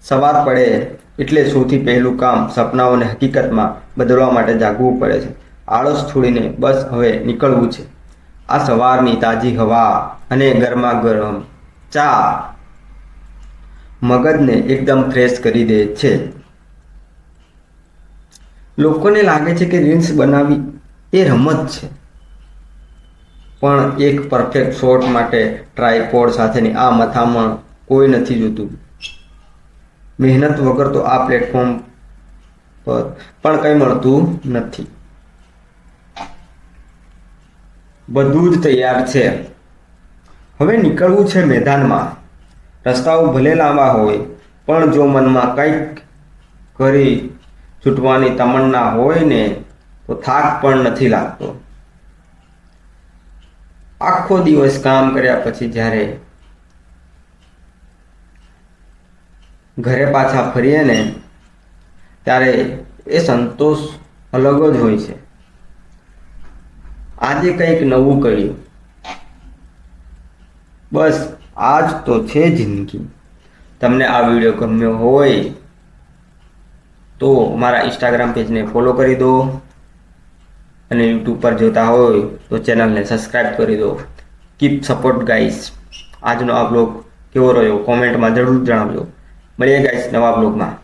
સવાર પડે એટલે સૌથી પહેલું કામ સપનાઓને હકીકતમાં બદલવા માટે જાગવું પડે છે. આળસ છોડીને બસ હવે નીકળવું છે. આ સવારની તાજી હવા અને ગરમા ગરમ ચા મગજને એકદમ ફ્રેશ કરી દે છે. લોકોને લાગે છે કે રીલ્સ બનાવવી એ રમત છે, પણ એક પરફેક્ટ શોટ માટે ટ્રાયપોડ સાથેની આ મથામણ કોઈ નથી જોતું. મહેનત વગર તો આ પ્લેટફોર્મ પર પણ કંઈ મળતું નથી. બધું જ તૈયાર છે. હવે નીકળવું છે મેદાનમાં. રસ્તાઓ ભલે લાંબા હોય, પણ જો મનમાં કંઈક કરી છૂટવાની તમન્ના હોય ને તો થાક પણ નથી લાગતો. આખો દિવસ કામ કર્યા પછી જ્યારે ઘરે પાછા ફરીએ ને ત્યારે એ સંતોષ અલગ જ હોય છે. આજે કંઈક નવું કર્યું, બસ આજ તો છે જિંદગી. તમને આ વિડીયો ગમ્યો હોય તો મારા ઇન્સ્ટાગ્રામ પેજને ફોલો કરી દો અને યુટ્યુબ પર જોતા હોય તો ચેનલને સબસ્ક્રાઈબ કરી દો. Keep support guys. આજનો આ બ્લોગ કેવો રહ્યો કોમેન્ટમાં જરૂર જણાવજો. મળીએ ગાઈસ નવા બ્લોગમાં.